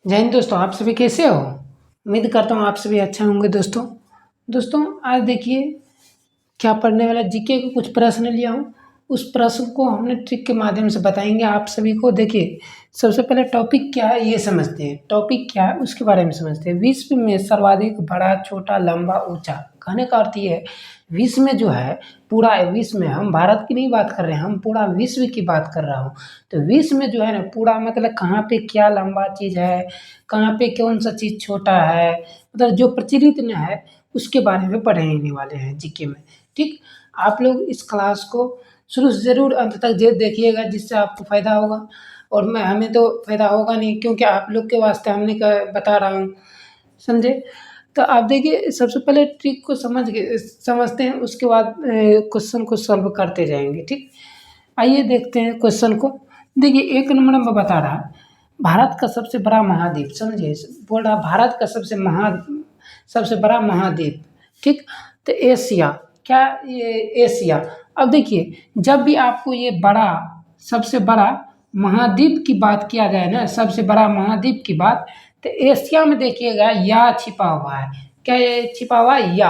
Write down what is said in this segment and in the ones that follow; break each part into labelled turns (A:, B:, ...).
A: जय हिंद दोस्तों, आप सभी कैसे हो? उम्मीद करता हूँ आप सभी अच्छे होंगे दोस्तों। दोस्तों आज देखिए क्या पढ़ने वाला जीके के कुछ प्रश्न लिया हूँ। उस प्रश्न को हमने ट्रिक के माध्यम से बताएँगे आप सभी को। देखिए सबसे पहले टॉपिक क्या है ये समझते हैं। टॉपिक क्या है उसके बारे में समझते हैं। विश्व में सर्वाधिक बड़ा, छोटा, लंबा, ऊँचा। कहने का अर्थ ये है विश्व में जो है पूरा विश्व में, हम भारत की नहीं बात कर रहे हैं, हम पूरा विश्व की बात कर रहा हूँ। तो विश्व में जो है ना पूरा मतलब कहाँ पे क्या लंबा चीज़ है, कहाँ पे कौन-सा चीज़ छोटा है, मतलब जो प्रचलित न है उसके बारे में पढ़ने वाले हैं जीके में। ठीक? आप लोग इस क्लास को शुरू से ज़रूर अंत तक देखिएगा जिससे आपको फ़ायदा होगा और मैं हमें तो फ़ायदा होगा नहीं क्योंकि आप लोग के वास्ते हमने बता रहा हूँ, समझे? तो आप देखिए सबसे पहले ट्रिक को समझते हैं उसके बाद क्वेश्चन को सॉल्व करते जाएँगे, ठीक? आइए देखते हैं क्वेश्चन को। देखिए 1 नंबर में बता रहा है भारत का सबसे बड़ा महाद्वीप, समझिए बोल रहा भारत का सबसे बड़ा महाद्वीप, ठीक? तो एशिया, क्या ये एशिया। अब देखिए जब भी आपको ये सबसे बड़ा महाद्वीप की बात किया जाए ना, सबसे बड़ा महाद्वीप की बात, तो एशिया में देखिएगा या छिपा हुआ है। क्या ये छिपा हुआ है? या।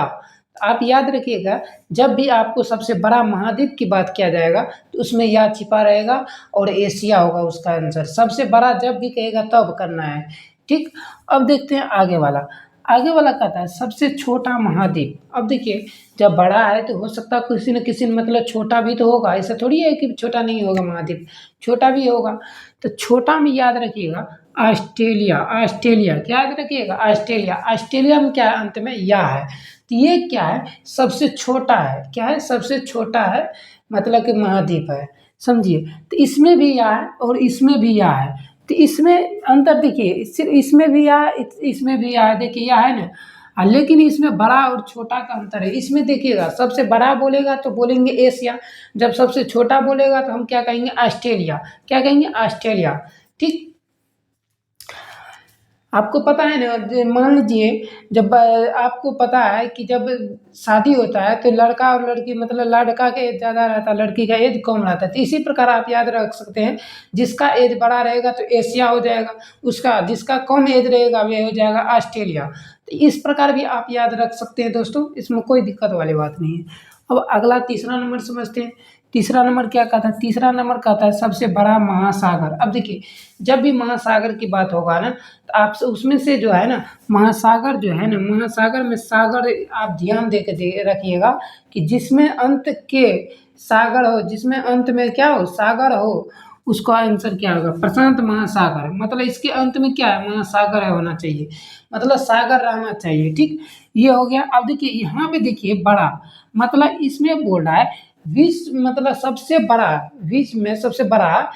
A: आप याद रखिएगा जब भी आपको सबसे बड़ा महाद्वीप की बात किया जाएगा तो उसमें या छिपा रहेगा और एशिया होगा उसका आंसर। सबसे बड़ा जब भी कहेगा तब करना है, ठीक? अब देखते हैं आगे वाला। आगे वाला कहता है सबसे छोटा महाद्वीप। अब देखिए जब बड़ा है तो हो सकता है किसी न किसी मतलब छोटा भी तो होगा, ऐसा थोड़ी है कि छोटा नहीं होगा महाद्वीप, छोटा भी होगा। तो छोटा में याद रखिएगा ऑस्ट्रेलिया, ऑस्ट्रेलिया क्या याद रखिएगा? ऑस्ट्रेलिया, ऑस्ट्रेलिया में क्या है? अंत में या है। तो ये क्या है? सबसे छोटा है। क्या है? सबसे छोटा है, मतलब कि महाद्वीप है, समझिए। तो इसमें भी या है और इसमें भी या है। तो इसमें अंतर देखिए, सिर्फ इसमें भी या है, इसमें भी या है, देखिए या है ना। लेकिन इसमें बड़ा और छोटा का अंतर है। इसमें देखिएगा सबसे बड़ा बोलेगा तो बोलेंगे एशिया, जब सबसे छोटा बोलेगा तो हम क्या कहेंगे? ऑस्ट्रेलिया। क्या कहेंगे? ऑस्ट्रेलिया, ठीक? आपको पता है ना, मान लीजिए जब आपको पता है कि जब शादी होता है तो लड़का और लड़की मतलब लड़का का एज ज़्यादा रहता है, लड़की का एज कम रहता है। तो इसी प्रकार आप याद रख सकते हैं जिसका एज बड़ा रहेगा तो एशिया हो जाएगा, उसका जिसका कम एज रहेगा वह हो जाएगा ऑस्ट्रेलिया। तो इस प्रकार भी आप याद रख सकते हैं दोस्तों, इसमें कोई दिक्कत वाली बात नहीं है। अब अगला तीसरा नंबर समझते हैं। तीसरा नंबर क्या कहता है? तीसरा नंबर कहता है सबसे बड़ा महासागर। अब देखिए जब भी महासागर की बात होगा ना तो आप उसमें से जो है ना महासागर जो है ना, महासागर में सागर आप ध्यान दे के रखिएगा कि जिसमें अंत के सागर हो, जिसमें अंत में क्या हो? सागर हो, उसका आंसर क्या होगा? प्रशांत महासागर। मतलब इसके अंत में क्या है? महासागर है होना चाहिए, मतलब सागर रहना चाहिए, ठीक? ये हो गया। अब देखिए यहाँ पे देखिए बड़ा, मतलब इसमें बोल रहा है विश्व मतलब सबसे बड़ा, विश्व में सबसे बड़ा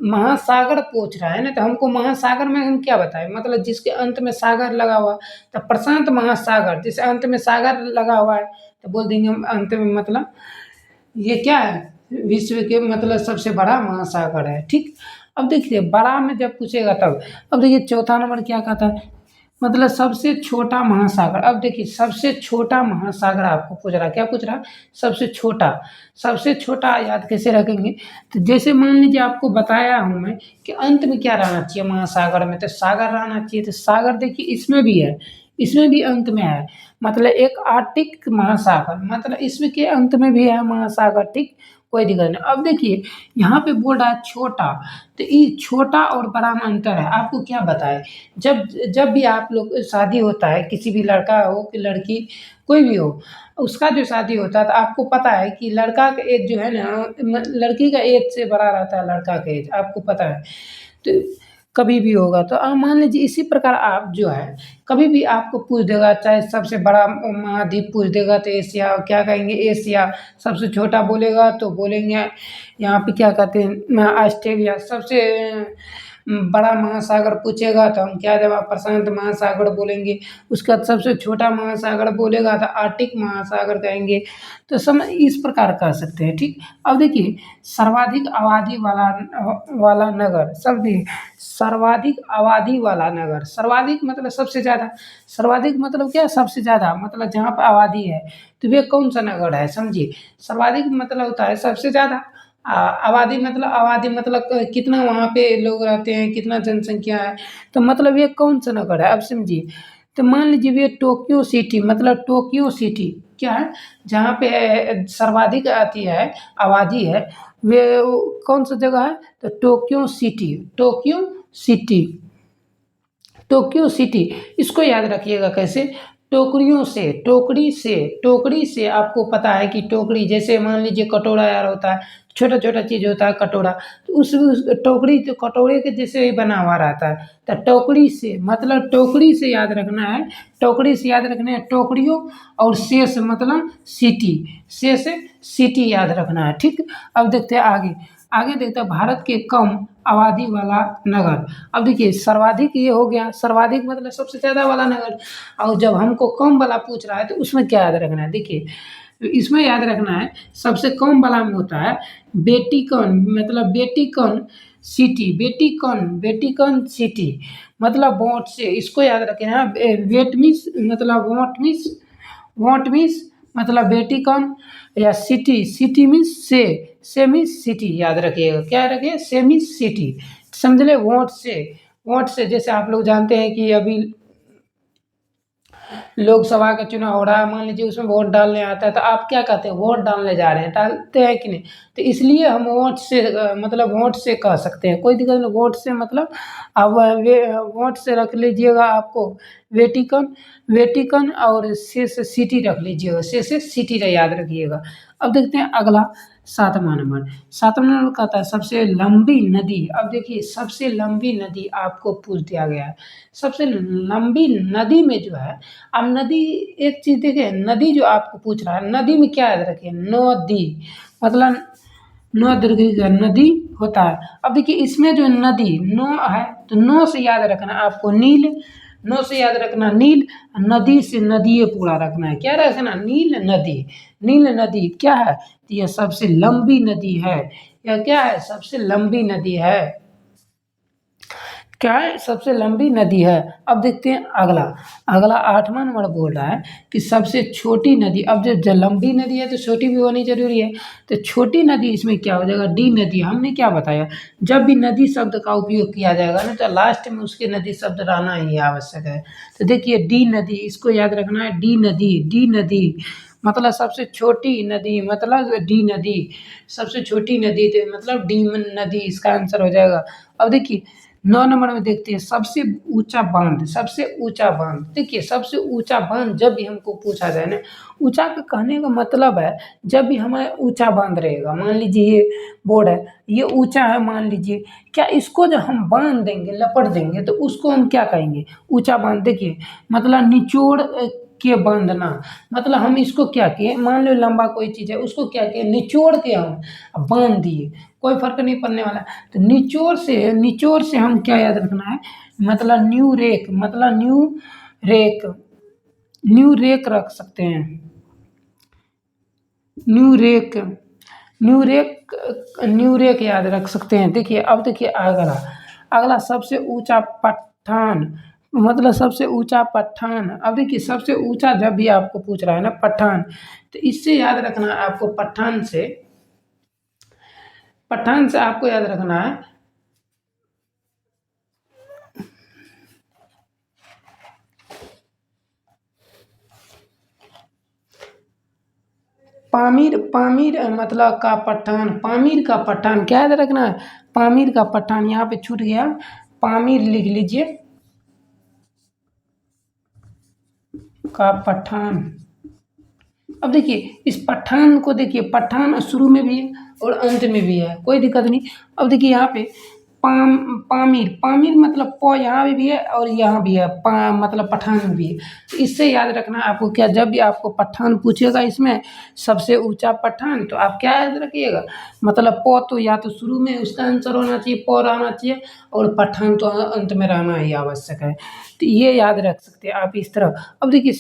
A: महासागर पूछ रहा है ना, तो हमको महासागर में हम क्या बताएं? मतलब जिसके अंत में सागर लगा हुआ, तो प्रशांत महासागर, जिस अंत में सागर लगा हुआ है तो बोल देंगे हम अंत में, मतलब ये क्या है? विश्व के मतलब सबसे बड़ा महासागर है, ठीक? अब देखिए बड़ा में जब पूछेगा तब। अब देखिए चौथा नंबर क्या कहता है? मतलब सबसे छोटा महासागर। अब देखिए सबसे छोटा महासागर आपको पूछ रहा है, क्या पूछ रहा है? सबसे छोटा। सबसे छोटा याद कैसे रखेंगे? तो जैसे मान लीजिए आपको बताया हूँ मैं कि अंत में क्या रहना चाहिए महासागर में? तो सागर रहना चाहिए। तो सागर देखिए इसमें भी है, इसमें भी अंत में है, मतलब एक आर्टिक महासागर, मतलब इसमें के अंत में भी है महासागर, ठीक? कोई दिक्कत नहीं। अब देखिए यहाँ पे बोल रहा है छोटा, तो ये छोटा और बड़ा में अंतर है। आपको क्या बताएं? जब जब भी आप लोग शादी होता है, किसी भी लड़का हो कि लड़की कोई भी हो, उसका जो शादी होता है तो आपको पता है कि लड़का का एज जो है ना लड़की का एज से बड़ा रहता है, लड़का का एज आपको पता है। तो कभी भी होगा तो मान लीजिए इसी प्रकार आप जो है कभी भी आपको पूछ देगा, चाहे सबसे बड़ा महाद्वीप पूछ देगा तो एशिया, क्या कहेंगे? एशिया। सबसे छोटा बोलेगा तो बोलेंगे यहाँ पे क्या कहते हैं? ऑस्ट्रेलिया। सबसे बड़ा महासागर पूछेगा तो हम क्या जवाब? प्रशांत महासागर बोलेंगे। उसके बाद सबसे छोटा महासागर बोलेगा तो आर्टिक महासागर कहेंगे। तो इस प्रकार कह सकते हैं, ठीक? अब देखिए सर्वाधिक आबादी वाला नगर, समझिए सर्वाधिक आबादी वाला नगर। सर्वाधिक मतलब सबसे ज़्यादा, सर्वाधिक मतलब क्या? सबसे ज़्यादा, मतलब जहाँ पर आबादी है तो वे कौन सा नगर है? समझिए सर्वाधिक मतलब होता है सबसे ज़्यादा, आबादी मतलब कितना वहाँ पे लोग रहते हैं, कितना जनसंख्या है, तो मतलब ये कौन सा नगर है, अब समझिए। तो मान लीजिए ये टोक्यो सिटी, मतलब टोक्यो सिटी क्या है, जहाँ पे सर्वाधिक आती है, आबादी है, वे कौन सा जगह है, तो Tokyo city, Tokyo city, Tokyo city. इसको याद रखिएगा कैसे, टोकरियों से, टोकरी से आपको पता है कि टोकरी, जैसे मान लीजिए कटोरा यार होता है, छोटा छोटा चीज होता है कटोरा, तो उस टोकरी, तो कटोरे के जैसे ही बना हुआ रहता है, तो टोकरी से मतलब टोकरी से याद रखना है, टोकरी से याद रखना है टोकरियों, और से मतलब सिटी, से सिटी याद रखना है, ठीक। अब देखते हैं आगे, आगे देखते हैं भारत के कम आबादी वाला नगर। अब देखिए सर्वाधिक ये हो गया, सर्वाधिक मतलब सबसे ज़्यादा वाला नगर, और जब हमको कम वाला पूछ रहा है तो उसमें क्या याद रखना है, देखिए इसमें याद रखना है सबसे कम वाला में होता है बेटिकन, मतलब बेटिकन सिटी, बेटिकन सिटी, मतलब वोट से, इसको याद रखना है, वेट मीन्स मतलब वोट मीन्स मतलब बेटिकन, या सिटी, सिटी मीन्स से मीन्स सिटी, याद रखिएगा, क्या रखिए, से मीन्स सिटी, समझ ले। वोट से जैसे आप लोग जानते हैं कि अभी लोकसभा का चुनाव हो रहा है, मान लीजिए उसमें वोट डालने आता है, तो आप क्या कहते हैं, वोट डालने जा रहे हैं, डालते हैं कि नहीं, तो इसलिए हम वोट से मतलब वोट से कह सकते हैं, कोई दिक्कत नहीं, वोट से मतलब अब वोट से रख लीजिएगा, आपको वेटिकन, और से सिटी रख लीजिएगा, से सिटी याद रखिएगा। अब देखते हैं अगला, सातवां नंबर कहता है सबसे लंबी नदी। अब देखिए सबसे लंबी नदी आपको पूछ दिया गया है, सबसे लंबी नदी में जो है, अब नदी, एक चीज देखिए, नदी जो आपको पूछ रहा है, नदी में क्या याद रखिए, नदी, मतलब नौ दीर्घ का नदी होता है। अब देखिए इसमें जो नदी नो है, तो नो से याद रखना आपको नील, नो से याद रखना नील, नदी से नदिये पूरा रखना है, क्या रखना, नील नदी, नील नदी क्या है, तो यह सबसे लंबी नदी है, यह क्या है, सबसे लंबी नदी है, क्या है, सबसे लंबी नदी है। अब देखते हैं अगला, आठवां नंबर बोल रहा है कि सबसे छोटी नदी। अब जो लंबी नदी है तो छोटी भी होनी जरूरी है, तो छोटी नदी इसमें क्या हो जाएगा, डी नदी। हमने क्या बताया, जब भी नदी शब्द का उपयोग किया जाएगा ना, तो लास्ट में उसके नदी शब्द रहना ही आवश्यक है। तो देखिए डी नदी, इसको याद रखना है, डी नदी मतलब सबसे छोटी नदी, मतलब डी नदी, सबसे छोटी नदी, तो मतलब डी नदी इसका आंसर हो जाएगा। अब देखिए 9 नंबर में देखते हैं सबसे ऊंचा बांध, देखिए सबसे ऊंचा बांध जब भी हमको पूछा जाए ना, ऊंचा का कहने का मतलब है, जब भी हमें ऊंचा बांध रहेगा, मान लीजिए ये बोर्ड है, ये ऊंचा है मान लीजिए, क्या इसको जब हम बांध देंगे, लपट देंगे, तो उसको हम क्या कहेंगे, ऊंचा बांध। देखिए मतलब निचोड़ के बांधना, मतलब हम इसको क्या किए, मान लो लंबा कोई चीज है, उसको क्या किए, निचोड़ के हम बांध दिए, कोई फर्क नहीं पड़ने वाला। तो निचोड़ से हम क्या याद रखना है, मतलब न्यू रेक, मतलब न्यू रेक रख सकते हैं, न्यू रेक, न्यू रेक याद रख सकते हैं। देखिए अब देखिए अगला सबसे ऊंचा पठान, मतलब सबसे ऊंचा पठान। अब देखिए सबसे ऊंचा जब भी आपको पूछ रहा है ना पठान, तो इससे याद रखना है आपको, पठान से आपको याद रखना है पामीर मतलब का पठान, पामीर का पठान क्या याद रखना है, पामीर का पठान, यहाँ पे छूट गया, पामीर लिख लीजिए, का पठान। अब देखिए इस पठान को, देखिए पठान शुरू में भी है और अंत में भी है, कोई दिक्कत नहीं। अब देखिए यहाँ पे पामीर मतलब प यहाँ भी है और यहाँ भी है, मतलब पठान में भी है। तो इससे याद रखना आपको, क्या जब भी आपको पठान पूछेगा इसमें सबसे ऊंचा पठान, तो आप क्या याद रखिएगा, मतलब प तो या तो शुरू में उसका आंसर होना चाहिए, प रहना चाहिए, और पठान तो अंत में रहना ही आवश्यक है। तो ये याद रख सकते हैं आप इस तरह। अब देखिए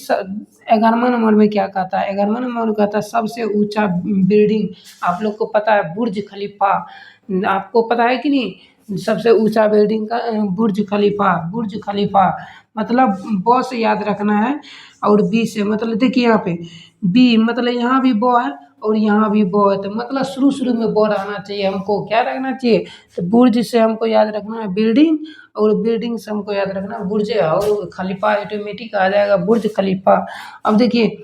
A: 11वां नंबर में क्या कहता है, 11वां नंबर में कहता है सबसे ऊंचा बिल्डिंग। आप लोग को पता है बुर्ज खलीफा, आपको पता है कि नहीं, सबसे ऊंचा बिल्डिंग का बुर्ज खलीफा, मतलब ब से याद रखना है, और बी से, मतलब देखिए यहाँ पे बी, मतलब यहाँ भी ब है और यहाँ भी बहुत, मतलब शुरू शुरू में बोर्ड आना चाहिए हमको, क्या रखना चाहिए, तो बुर्ज से हमको याद रखना है बिल्डिंग, और बिल्डिंग से हमको याद रखना है बुर्ज, और खलीफा ऑटोमेटिक आ जाएगा बुर्ज खलीफा। अब देखिए,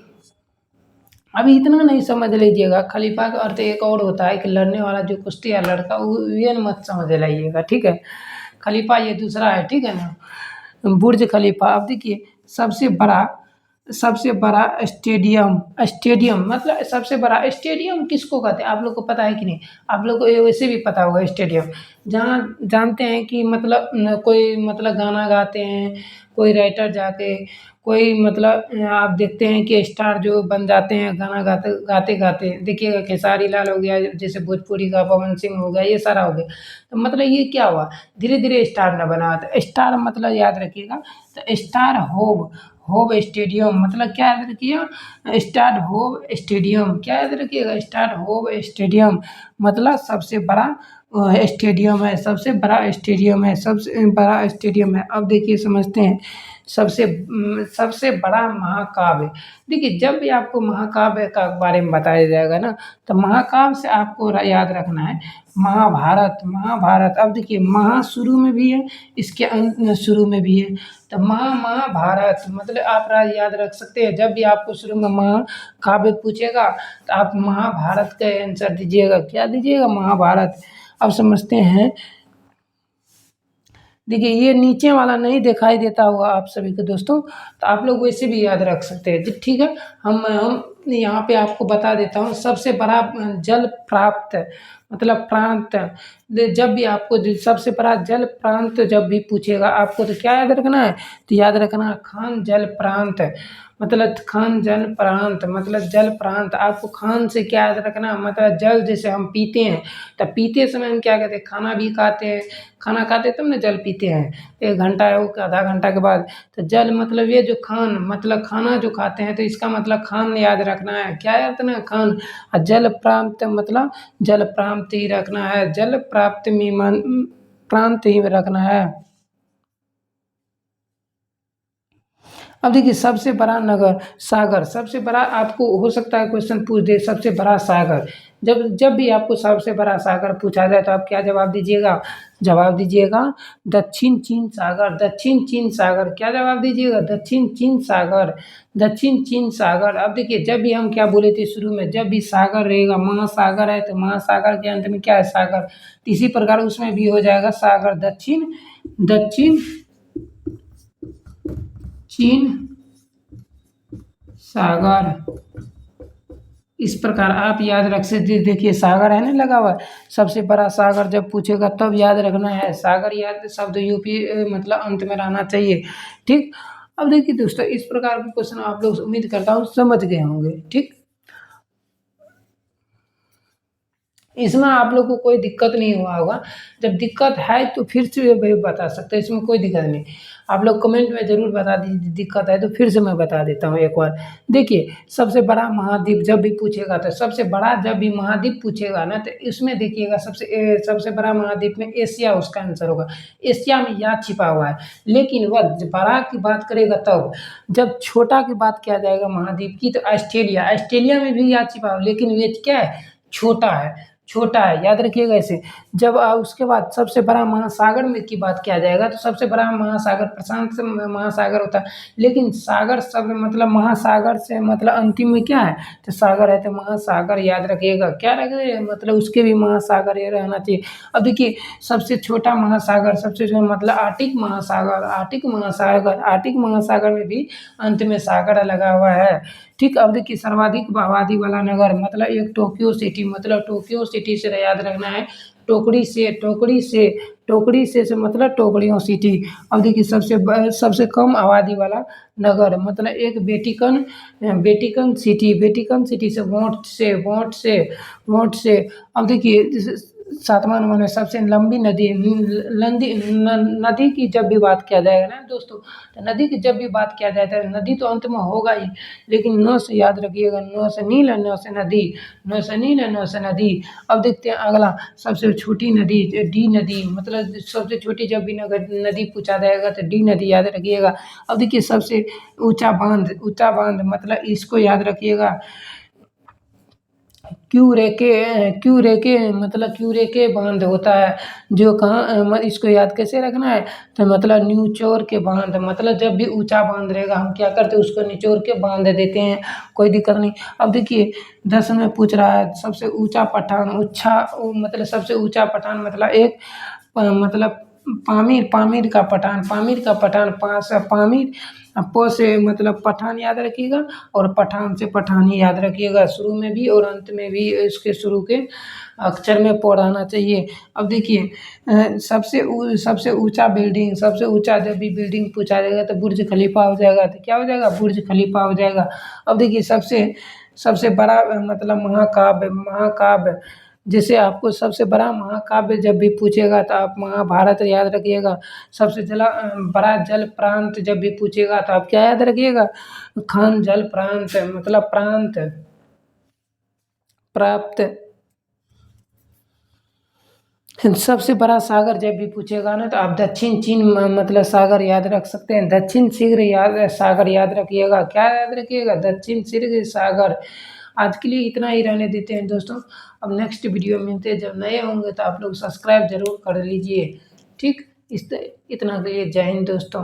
A: अभी इतना नहीं समझ लीजिएगा, खलीफा का अर्थ एक और होता है कि लड़ने वाला जो कुश्ती है लड़का, वो ये मत समझ लाइएगा, ठीक है। खलीफा ये दूसरा है, ठीक है ना। बुर्ज खलीफा। अब देखिए, सबसे बड़ा सबसे बड़ा स्टेडियम, स्टेडियम मतलब सबसे बड़ा स्टेडियम किसको कहते हैं, आप लोग को पता है कि नहीं। आप लोग को ये वैसे भी पता होगा स्टेडियम, जहाँ जानते हैं कि मतलब कोई मतलब गाना गाते हैं, कोई राइटर जाके, कोई मतलब आप देखते हैं कि स्टार जो बन जाते हैं गाना गाते गाते गाते, देखिएगा खेसारी लाल हो गया, जैसे भोजपुरी का पवन सिंह हो गया, ये सारा हो गया। तो मतलब ये क्या हुआ, धीरे धीरे स्टार न बना, तो स्टार मतलब याद रखिएगा, तो स्टार होव, होव स्टेडियम मतलब क्या याद रखिएगा, स्टार होव स्टेडियम, क्या याद रखिएगा, स्टार होव स्टेडियम, मतलब सबसे बड़ा स्टेडियम है, सबसे बड़ा स्टेडियम है, सबसे बड़ा स्टेडियम है। अब देखिए समझते हैं, सबसे बड़ा महाकाव्य। देखिए, जब भी आपको महाकाव्य का बारे में बताया जाएगा ना, तो महाकाव्य से आपको याद रखना है महाभारत, महाभारत। अब देखिए, महा शुरू में भी है, इसके अंत में शुरू में भी है, तो महाभारत मतलब आप याद रख सकते हैं, जब भी आपको शुरू में महाकाव्य पूछेगा, तो आप महाभारत का आंसर दीजिएगा, क्या दीजिएगा, महाभारत। अब समझते हैं, देखिए ये नीचे वाला नहीं दिखाई देता होगा आप सभी को दोस्तों, तो आप लोग वैसे भी याद रख सकते हैं जी, ठीक है। हम यहाँ पे आपको बता देता हूँ, सबसे बड़ा जल प्राप्त मतलब प्रांत, जब भी आपको सबसे बड़ा जल प्रांत जब भी पूछेगा आपको, तो क्या याद रखना है, तो याद रखना खान जल प्रांत, मतलब खान जल प्रांत मतलब जल प्रांत। आपको खान से क्या याद रखना, मतलब जल जैसे हम पीते हैं, तो पीते समय हम क्या कहते हैं, खाना भी खाते हैं, खाना खाते तब ना जल पीते हैं, 1 घंटा हो आधा घंटा के बाद, तो जल मतलब ये जो खान मतलब खाना जो खाते हैं, तो इसका मतलब खान याद रखना है, क्या याद रखना है, खान। और जल प्राप्त मतलब जल प्राप्त ही रखना है, जल प्राप्त में मन प्रांत ही रखना है। अब देखिए, सबसे बड़ा नगर सागर, सबसे बड़ा आपको हो सकता है क्वेश्चन पूछ दे, सबसे बड़ा सागर, जब जब भी आपको सबसे बड़ा सागर पूछा जाए, तो आप क्या जवाब दीजिएगा, जवाब दीजिएगा दक्षिण चीन सागर, दक्षिण चीन सागर, क्या जवाब दीजिएगा, दक्षिण चीन सागर, दक्षिण चीन सागर। अब देखिए, जब भी हम क्या बोले थे शुरू में, जब भी सागर रहेगा, महासागर है, तो महासागर के अंत में क्या है, सागर, तो इसी प्रकार उसमें भी हो जाएगा सागर, दक्षिण दक्षिण चीन सागर। इस प्रकार आप याद रख सकते, देखिए सागर है ना लगा हुआ, सबसे बड़ा सागर जब पूछेगा तब याद रखना है, सागर याद शब्द यूपी मतलब अंत में रहना चाहिए, ठीक। अब देखिए दोस्तों, इस प्रकार के क्वेश्चन आप लोग उम्मीद करता हूँ समझ गए होंगे, ठीक। इसमें आप लोग को कोई दिक्कत नहीं हुआ होगा, जब दिक्कत है तो फिर से भाई बता सकते हैं, इसमें कोई दिक्कत नहीं। आप लोग कमेंट में ज़रूर बता दीजिए, दिक्कत है तो फिर से मैं बता देता हूँ एक बार। देखिए, सबसे बड़ा महाद्वीप जब भी पूछेगा, तो सबसे बड़ा जब भी महाद्वीप पूछेगा ना, तो इसमें देखिएगा सबसे बड़ा महाद्वीप में एशिया उसका आंसर होगा, एशिया में यहाँ छिपा हुआ है। लेकिन वह बड़ा की बात करेगा तब, जब छोटा की बात किया जाएगा महाद्वीप की, तो ऑस्ट्रेलिया, ऑस्ट्रेलिया में भी यहाँ छिपा हुआ, लेकिन ये क्या है, छोटा है, छोटा है, याद रखिएगा ऐसे। जब उसके बाद सबसे बड़ा महासागर में की बात किया जाएगा, तो सबसे बड़ा महासागर प्रशांत से महासागर होता है, लेकिन सागर शब्द मतलब महासागर से मतलब अंतिम में क्या है, तो सागर है, तो महासागर याद रखिएगा, क्या रखिएगा मतलब उसके भी महासागर ये रहना चाहिए। अब देखिए, सबसे छोटा महासागर, सबसे जो मतलब आर्टिक महासागर, आर्टिक महासागर, आर्टिक महासागर में भी अंत में सागर लगा हुआ है, ठीक। अब देखिए, सर्वाधिक आबादी वाला नगर मतलब एक टोक्यो सिटी, मतलब टोक्यो सिटी से याद रखना है, टोकड़ी से मतलब टोकरियों सिटी। अब देखिए, सबसे कम आबादी वाला नगर मतलब एक वेटिकन सिटी, वेटिकन सिटी से वोट से। अब देखिए, 7वां नंबर में सबसे लंबी नदी की जब भी बात किया जाएगा ना दोस्तों, तो नदी की जब भी बात किया जाए, तो नदी तो अंत में होगा ही, लेकिन नौ से याद रखिएगा, नौ से नील है, नौ से नदी, नौ से नील है, नौ से नदी। अब देखते हैं अगला, सबसे छोटी नदी डी नदी, मतलब सबसे छोटी जब भी नदी पूछा जाएगा, तो डी नदी याद रखिएगा। अब देखिए, सबसे ऊंचा बांध मतलब इसको याद रखिएगा, क्यूरेके मतलब क्यूरेके बांध होता है, जो कहाँ इसको याद कैसे रखना है, तो मतलब निचोड़ के बांध, मतलब जब भी ऊंचा बांध रहेगा हम क्या करते हैं उसको निचोड़ के बांध देते हैं, कोई दिक्कत नहीं। अब देखिए 10 में पूछ रहा है सबसे ऊंचा पठान, मतलब सबसे ऊंचा पठान मतलब एक मतलब पामीर का पठान, पामीर प से मतलब पठान याद रखिएगा, और पठान से पठानी याद रखिएगा, शुरू में भी और अंत में भी इसके शुरू के अक्षर में पढ़ाना चाहिए। अब देखिए सबसे ऊंचा बिल्डिंग, सबसे ऊंचा जब भी बिल्डिंग पूछा जाएगा तो बुर्ज खलीफा हो जाएगा, तो क्या हो जाएगा, बुर्ज खलीफा हो जाएगा। अब देखिए सबसे सबसे बड़ा मतलब महाकाव्य, जैसे आपको सबसे बड़ा महाकाव्य जब भी पूछेगा तो आप महाभारत याद रखिएगा। सबसे बड़ा जल प्रांत जब भी पूछेगा तो आप क्या याद रखिएगा, खान जल प्रांत मतलब प्रांत प्राप्त। सबसे बड़ा सागर जब भी पूछेगा ना तो आप दक्षिण चीन मतलब सागर याद रख सकते हैं, दक्षिण सागर याद रखिएगा, क्या याद रखिएगा, दक्षिण शीर्घ सागर। आज के लिए इतना ही रहने देते हैं दोस्तों, अब नेक्स्ट वीडियो में मिलते हैं। जब नए होंगे तो आप लोग सब्सक्राइब जरूर कर लीजिए, ठीक। इतना के लिए जय हिंद दोस्तों।